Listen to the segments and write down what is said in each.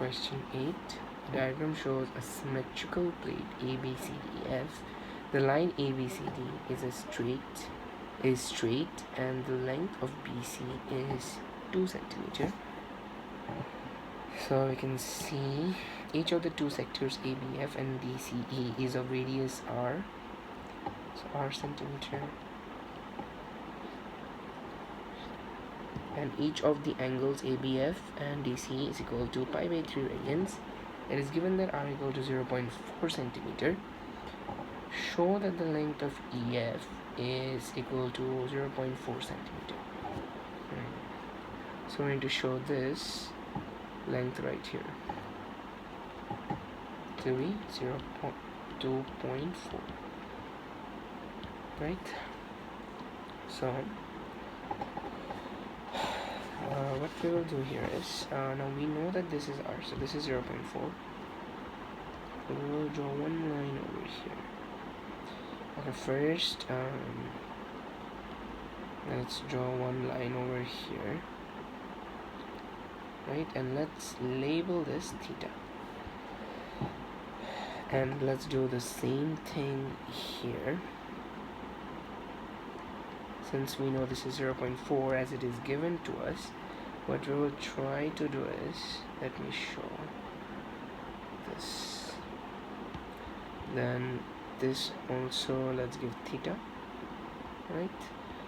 Question 8. The diagram shows a symmetrical plate ABCDF. The line ABCD is straight and the length of BC is 2 centimeter. So we can see each of the two sectors ABF and DCE is of radius R. So R centimeter. And each of the angles ABF and DCE is equal to pi by 3 radians. It is given that R equal to 0.4 centimeter. Show that the length of EF is equal to 0.4 centimeter. So we need to show this length right here to be 2.4, right? So what we will do here is now we know that this is R, so this is 0.4. We will draw one line over here. Okay, first let's draw one line over here, right? And let's label this theta, and let's do the same thing here. Since we know this is 0.4 as it is given to us, what we will try to do is, let me show this, then this also, let's give theta, right?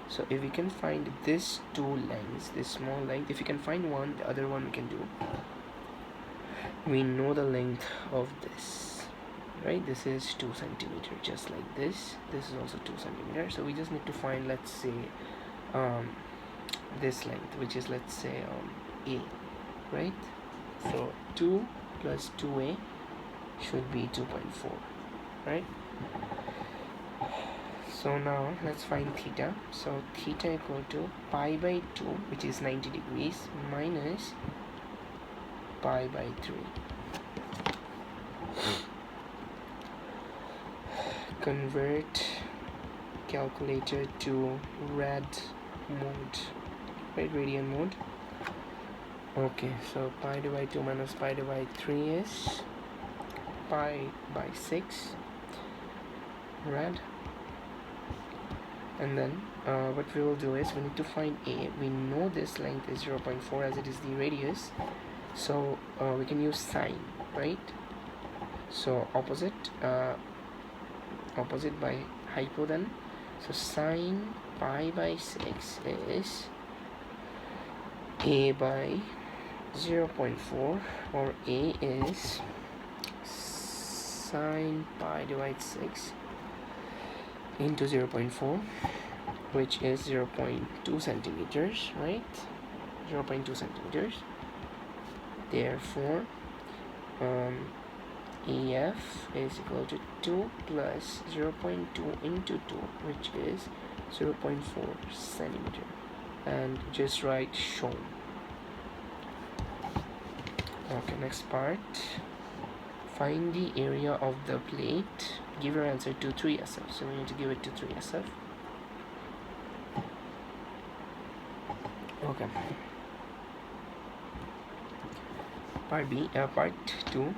So if we can find this two lengths, this small length, if you can find one, the other one we can do. We know the length of this, right? This is 2 centimeter, just like this. This is also 2 centimeter. So we just need to find, let's say this length, which is, let's say A, right? So 2 plus 2A should be 2.4, right? So now let's find theta. So theta equal to pi by 2, which is 90 degrees, minus pi by 3. Convert calculator to rad mode, right? Radian mode. Okay, so pi divided by 2 minus pi divided by 3 is pi by 6 rad. And then what we will do is we need to find A. We know this length is 0.4 as it is the radius, so we can use sine, right? So opposite by hypo then. So sine pi by 6 is A by 0.4, or A is sine pi divided 6 into 0.4, which is 0.2 centimeters, right? 0.2 centimeters. Therefore EF is equal to 2 plus 0.2 into 2, which is 0.4 centimeter. And just write shown. Okay, next part. Find the area of the plate. Give your answer to 3SF. So we need to give it to 3SF. Okay. Part B, part 2.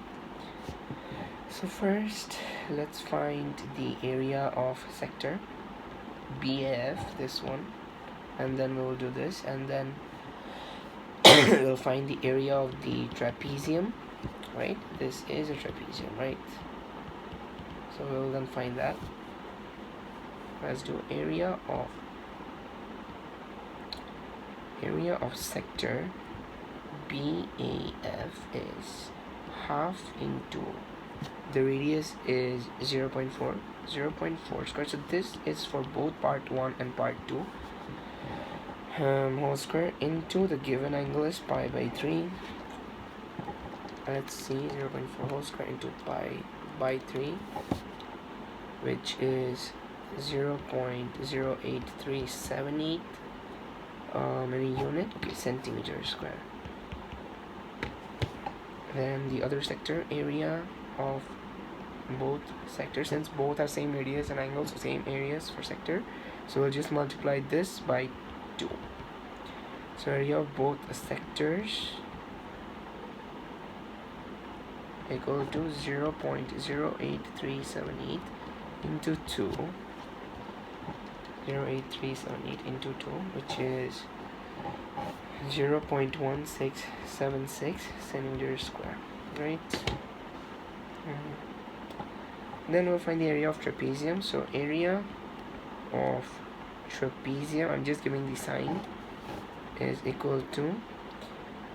So first, let's find the area of sector BF, this one, and then we will do this, and then we'll find the area of the trapezium, right? This is a trapezium, right? So we'll then find that. Let's do area of sector BAF is half into the radius is 0.4 square. So this is for both part 1 and part 2, whole square into the given angle is pi by 3. Let's see, 0.4 whole square into pi by 3, which is 0.08378 unit, okay, centimeter square. Then the other sector, area of both sectors, since both are same radius and angles, so same areas for sector, so we'll just multiply this by 2. So area of both sectors equal to 0.08378 into 2, 0.08378 into 2, which is 0.1676 centimeters square, right? Then we'll find the area of trapezium. So area of trapezium, I'm just giving the sign, is equal to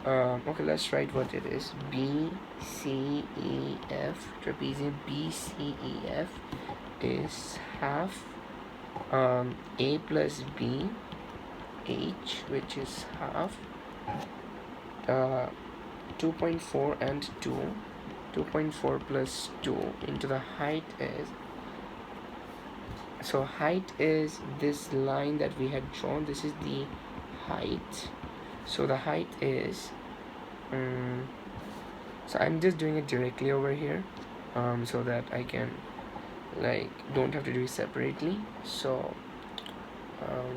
okay, let's write what it is. BCEF, trapezium BCEF is half A plus B H, which is half 2.4 and 2, 2.4 plus 2 into the height is, so height is this line that we had drawn. This is the height. So the height is so I'm just doing it directly over here so that I can don't have to do it separately. So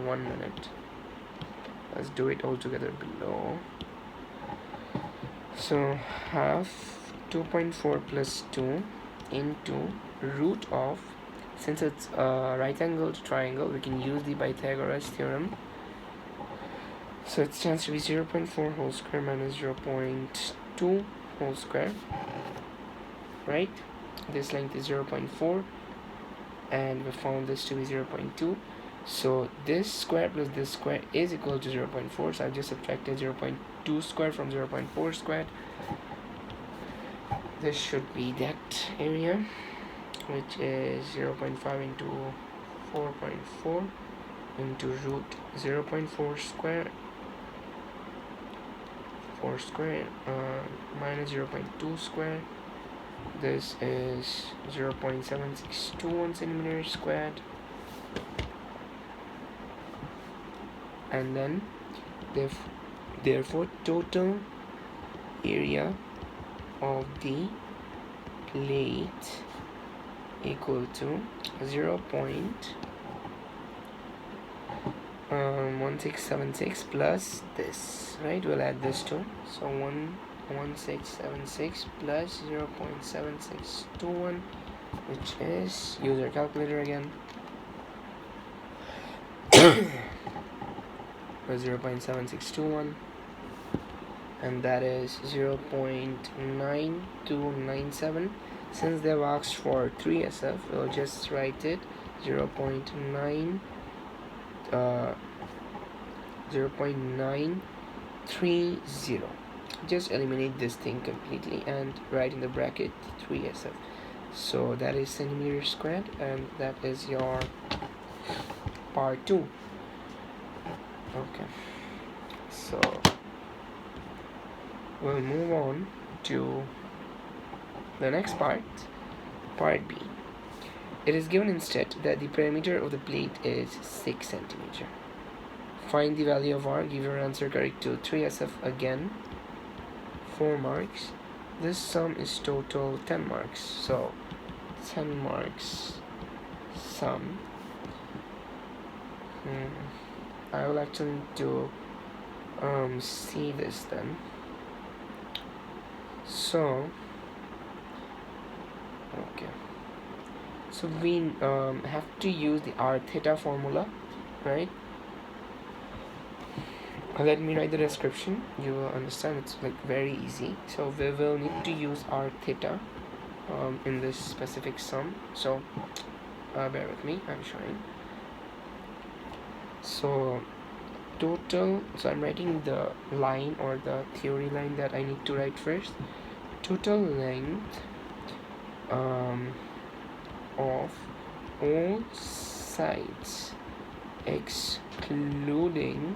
1 minute, let's do it all together below. So half 2.4 plus 2 into root of, since it's a right angled triangle, we can use the Pythagoras theorem. So it stands to be 0.4 whole square minus 0.2 whole square, right? This length is 0.4 and we found this to be 0.2. So this square plus this square is equal to 0.4. So I've just subtracted 0.2 squared from 0.4 squared. This should be that area, which is 0.5 into 4.4 into root 0.4 square, 4 square minus 0.2 square. This is 0.7621 centimeters squared, and then therefore total area of the plate equal to 0.1676 plus this, right? We'll add this too. So 1676 plus 0.7621, which is, use our calculator again, 0.7621, and that is 0.9297. Since they've asked for 3SF, we'll just write it 0.930. Just eliminate this thing completely and write in the bracket 3SF. So that is centimeters squared, and that is your part 2. Okay, so we'll move on to the next part, part B. It is given instead that the perimeter of the plate is 6 centimeter. Find the value of R. Give your answer correct to 3SF again. 4 marks. This sum is total 10 marks. So 10 marks sum. I will actually need to see this then. So okay, so we have to use the R theta formula, right? Let me write the description, you will understand. It's very easy. So we will need to use R theta in this specific sum. So bear with me, I'm showing. So total, so I'm writing the line or the theory line that I need to write first. Total length of all sides excluding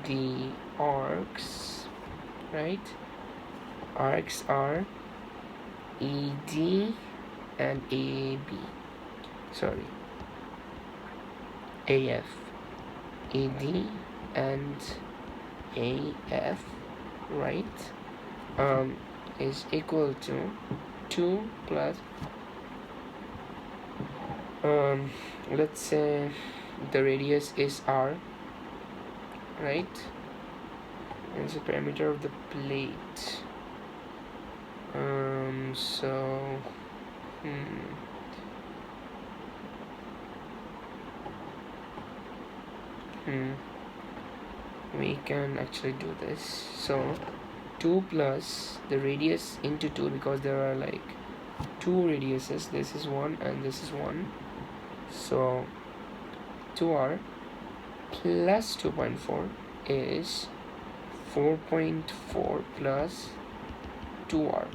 the arcs, right? Arcs are ED and AB, sorry, AF, ED and AF, right, is equal to 2 plus let's say the radius is R, right, and the perimeter of the plate So hmm, hmm, we can actually do this. So 2 plus the radius into 2, because there are like two radiuses, this is one and this is one, so 2r plus 2.4 is 4.4 plus 2r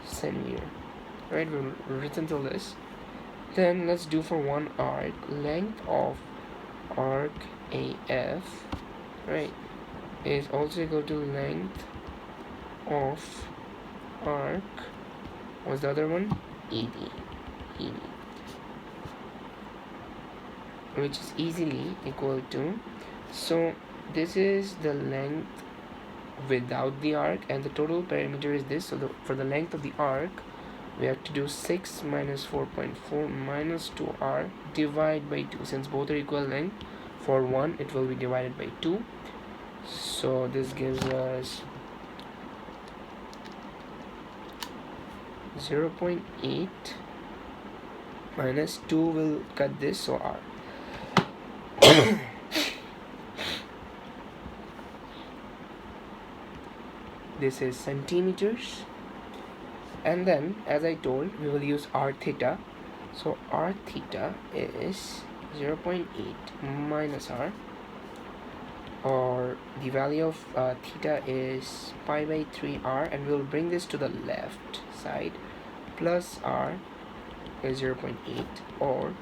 centimeter, right? We've written till this. Then let's do for one arc. Length of arc AF, right, is also equal to length of arc, what's the other one, ED, which is easily equal to, so this is the length without the arc and the total perimeter is this. So for the length of the arc we have to do 6 minus 4.4 minus 2r divide by 2. Since both are equal length, for one it will be divided by 2, so this gives us 0.8 minus 2 will cut this, so r. This is centimeters, and then as I told we will use r theta. So r theta is 0.8 minus r, or the value of theta is pi by 3r, and we'll bring this to the left side, plus r is 0.8, or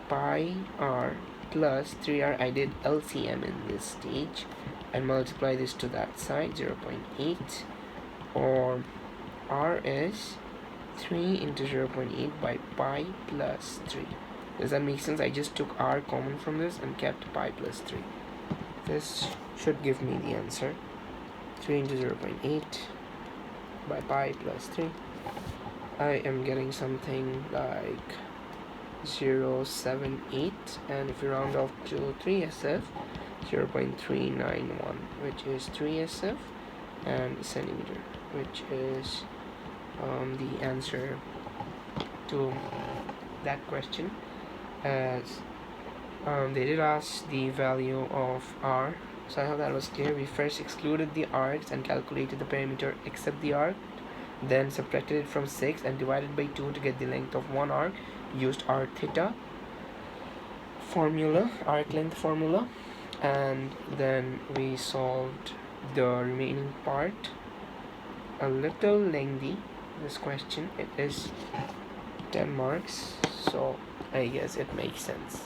pi r plus 3r. I did LCM in this stage and multiply this to that side, 0.8, or r is 3 into 0.8 by pi plus 3. Does that make sense? I just took r common from this and kept pi plus 3. This should give me the answer, 3 into 0.8 by pi plus 3. I am getting something like 0.78, and if you round off to 3 SF, 0.391, which is 3 SF, and centimeter, which is the answer to that question. As they did ask the value of r, so I hope that was clear. We first excluded the arcs and calculated the perimeter except the arc, then subtracted it from 6 and divided by 2 to get the length of one arc. Used r theta formula, arc length formula, and then we solved the remaining part. A little lengthy, this question. It is 10 marks, so I guess it makes sense.